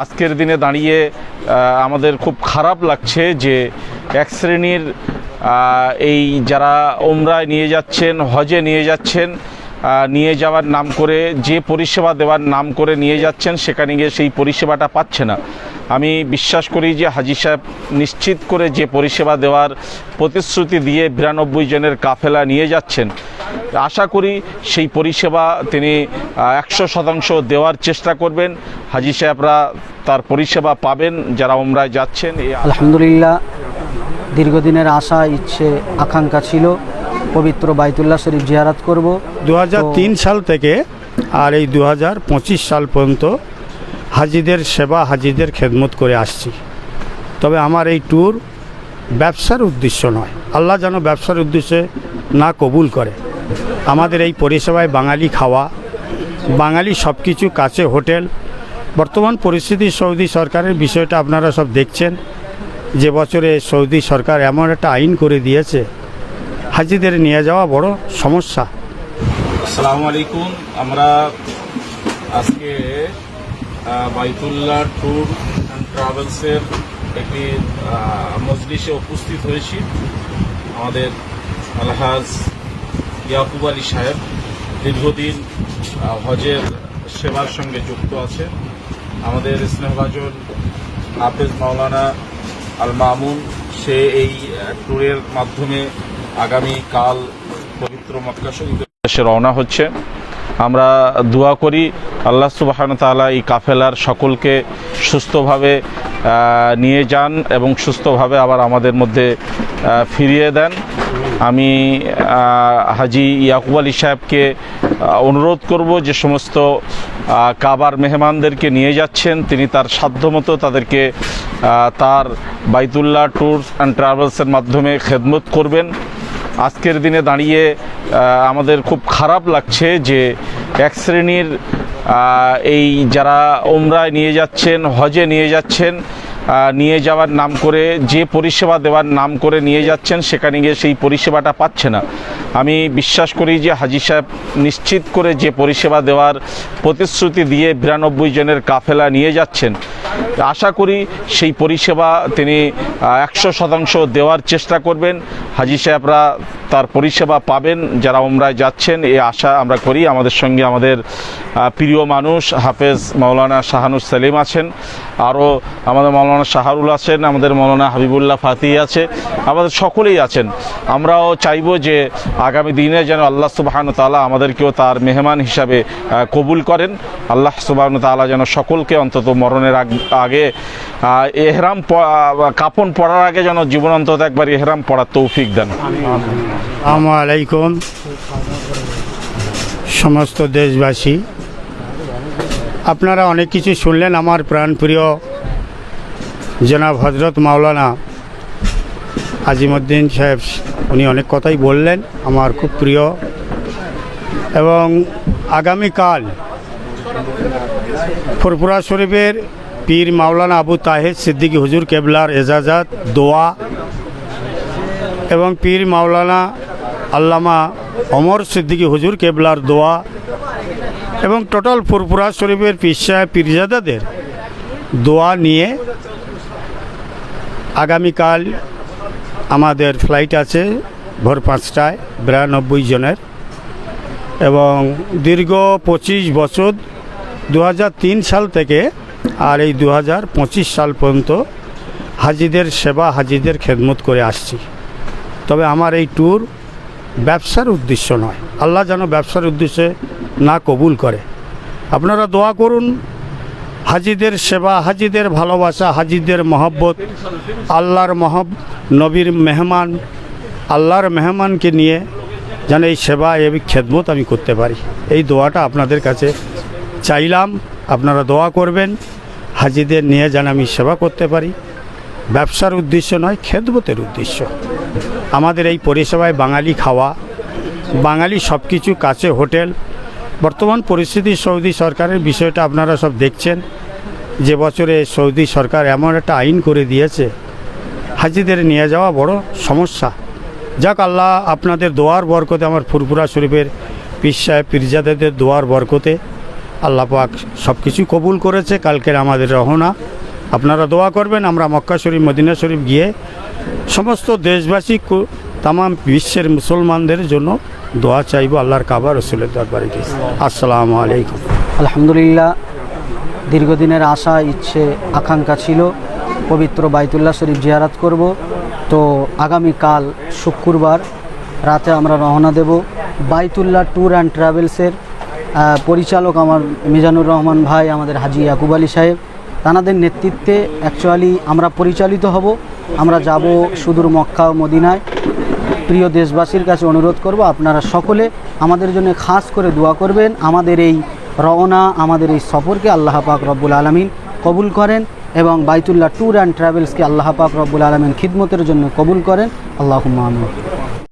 আজকের দিনে দাঁড়িয়ে আমাদের খুব খারাপ লাগছে যে এক শ্রেণীর এই যারা ওমরায় নিয়ে যাচ্ছেন, হজে নিয়ে যাচ্ছেন, নিয়ে যাওয়ার নাম করে যে পরিষেবা দেওয়ার নাম করে নিয়ে যাচ্ছেন, সেখানে গিয়ে সেই পরিষেবাটা পাচ্ছে না। আমি বিশ্বাস করি যে হাজী সাহেব নিশ্চিত করে যে পরিষেবা দেওয়ার প্রতিশ্রুতি দিয়ে 92 জনের কাফেলা নিয়ে যাচ্ছেন, আশা করি সেই পরিষেবা তিনি 100% দেওয়ার চেষ্টা করবেন। হাজী সাহেবরা তার পরিষেবা পাবেন যারা ওমরায় যাচ্ছেন। আলহামদুলিল্লাহ, দীর্ঘদিনের আশা, ইচ্ছে, আকাঙ্ক্ষা ছিল পবিত্র বাইতুল্লাহ শরীফ জিয়ারত করব 2003 সাল থেকে আর এই 2025 সাল পর্যন্ত হাজিদের সেবা, হাজিদের খেদমত করে আসছি। তবে আমার এই ট্যুর ব্যবসার উদ্দেশ্য নয়, আল্লাহ যেন ব্যবসার উদ্দেশ্যে না কবুল করে। আমাদের এই পরিষেবায় বাঙালি খাওয়া, বাঙালি সব কিছু, কাছে হোটেল। বর্তমান পরিস্থিতি সৌদি সরকারের বিষয়টা আপনারা সব দেখছেন, যে বছরে সৌদি সরকার এমন একটা আইন করে দিয়েছে, হাজিদের নিয়ে যাওয়া বড় সমস্যা। আসসালামু আলাইকুম। আমরা আজকে বাইতুল্লাহ ট্যুর অ্যান্ড ট্রাভেলসের একটি মজলিসে উপস্থিত হয়েছি। আমাদের আলহাজ ইয়াকুব আলী সাহেব দীর্ঘদিন হজের সেবার সঙ্গে যুক্ত আছে। আমাদের স্নেহভাজন হাফেজ মাওলানা আল মামুন, সে এই ট্যুরের মাধ্যমে আগামীকাল পবিত্র মক্কা শরীফে রওনা হচ্ছে। আমরা দোয়া করি আল্লাহ সুবহানাহু ওয়া তাআলা এই কাফেলার সকলকে সুস্থভাবে নিয়ে যান এবং সুস্থভাবে আবার আমাদের মধ্যে ফিরিয়ে দেন। আমি হাজী ইয়াকুব আলী সাহেবকে অনুরোধ করব, যে সমস্ত কাবার মেহমানদেরকে নিয়ে যাচ্ছেন, তিনি তার সাধ্যমতো তাদেরকে তার বাইতুল্লাহ ট্যুরস অ্যান্ড ট্রাভেলসের মাধ্যমে খেদমত করবেন। আজকের দিনে দাঁড়িয়ে আমাদের খুব খারাপ লাগছে যে এক শ্রেণীর এই যারা ওমরায় নিয়ে যাচ্ছেন, হজে নিয়ে যাচ্ছেন, নিয়ে যাওয়ার নাম করে যে পরিষেবা দেওয়ার নাম করে নিয়ে যাচ্ছেন, সেখানে গিয়ে সেই পরিষেবাটা পাচ্ছে না। আমি বিশ্বাস করি যে হাজী সাহেব নিশ্চিত করে যে পরিষেবা দেওয়ার প্রতিশ্রুতি দিয়ে 92 জনের কাফেলা নিয়ে যাচ্ছেন, আশা করি সেই পরিষেবা তিনি 100% দেওয়ার চেষ্টা করবেন। হাজী সাহেবরা তার পরিষেবা পাবেন যারা ওমরায় যাচ্ছেন, এই আশা আমরা করি। আমাদের সঙ্গে আমাদের প্রিয় মানুষ হাফেজ মাওলানা শাহানুর সেলিম আছেন, আরও আমাদের মাওলানা শাহরুল আছেন, আমাদের মাওলানা হাবিবুল্লাহ ফাতিহ আছে, আমাদের সকলেই আছেন। আমরাও চাইব যে আগামী দিনে যেন আল্লাহ সুবহানাহু ওয়া তাআলা আমাদেরকেও তার মেহমান হিসাবে কবুল করেন। আল্লাহ সুবহানাহু ওয়া তাআলা যেন সকলকে অন্তত মরণের আগে এহরাম কাফন পরার আগে যেন জীবন অন্তত একবার এহরাম পরার তৌফিক দেন। আসসালামু আলাইকুম সমস্ত দেশবাসী। আপনারা অনেক কিছু শুনলেন। আমার প্রাণপ্রিয় জনাব হজরত মাওলানা আজিমউদ্দিন সাহেব, উনি অনেক কথাই বললেন, আমার খুব প্রিয়। এবং আগামীকাল ফুরফুরা শরীফের পীর মাওলানা আবু তাহের সিদ্দিকী হুজুর কেবলার এজাজাত, দোয়া এবং পীর মাওলানা আল্লামা ওমর সিদ্দিকী হুজুর কেবলার দোয়া এবং টোটাল ফুরফুরা শরীফের পীর সাহেব পীরজাদাদের দোয়া নিয়ে আগামীকাল আমাদের ফ্লাইট আছে ভোর 5টায় 92 জনের। এবং দীর্ঘ 25 বছর 2003 সাল থেকে আর এই 2025 সাল পর্যন্ত হাজিদের সেবা, হাজিদের খেদমত করে আসছি। তবে আমার এই ট্যুর ব্যবসার উদ্দেশ্য নয়, আল্লাহ যেন ব্যবসার উদ্দেশ্যে না কবুল করে। আপনারা দোয়া করুন হাজিদের সেবা, হাজিদের ভালোবাসা, হাজিদের মহব্বত, আল্লাহর নবীর মেহমান, আল্লাহর মেহমানকে নিয়ে যেন এই সেবা, এই খেদমত আমি করতে পারি, এই দোয়াটা আপনাদের কাছে চাইলাম। আপনারা দোয়া করবেন হাজিদের নিয়ে যেন আমি সেবা করতে পারি। ব্যবসার উদ্দেশ্য নয়, খেদমতের উদ্দেশ্য। আমাদের এই পরিষেবায় বাঙালি খাওয়া, বাঙালি সব কিছু, কাছে হোটেল। বর্তমান পরিস্থিতি সৌদি সরকারের বিষয়টা আপনারা সব দেখছেন, যে বছরে সৌদি সরকার এমন একটা আইন করে দিয়েছে, হাজিদের নিয়ে যাওয়া বড় সমস্যা। যাক, আল্লাহ আপনাদের দোয়ার বরকতে, আমার ফুরফুরা শরীফের পীর সাহেব পীরজাদাদের দোয়ার বরকতে আল্লাহ পাক সব কিছু কবুল করেছে। কালকের আমাদের রওনা, আপনারা দোয়া করবেন। আমরা মক্কা শরীফ মদিনা শরীফ গিয়ে সমস্ত দেশবাসী তাম বিশ্বের মুসলমানদের জন্য দোয়া চাইব আল্লাহর কাবা রসুলের দরবারে গিয়ে। আসসালামু আলাইকুম। আলহামদুলিল্লাহ, দীর্ঘদিনের আশা, ইচ্ছে, আকাঙ্ক্ষা ছিল পবিত্র বাইতুল্লাহ শরীফ জিয়ারত করব। তো আগামীকাল শুক্রবার রাতে আমরা রওনা দেব। বাইতুল্লাহ ট্যুর অ্যান্ড ট্রাভেলসের পরিচালক আমার মিজানুর রহমান ভাই, আমাদের হাজি ইয়াকুব আলী সাহেব, তানাদের নেতৃত্বে অ্যাকচুয়ালি আমরা পরিচালিত হব। আমরা যাব সুদূর মক্কা ও মদিনায়। প্রিয় দেশবাসীর কাছে অনুরোধ করব, আপনারা সকলে আমাদের জন্য খাস করে দোয়া করবেন। আমাদের এই রওনা, আমাদের এই সফরকে আল্লাহ পাক রব্বুল আলামিন কবুল করেন এবং বাইতুল্লাহ ট্যুর অ্যান্ড ট্রাভেলসকে আল্লাহ পাক রব্বুল আলামিন খিদমতের জন্য কবুল করেন। আল্লাহুম্মা আমিন।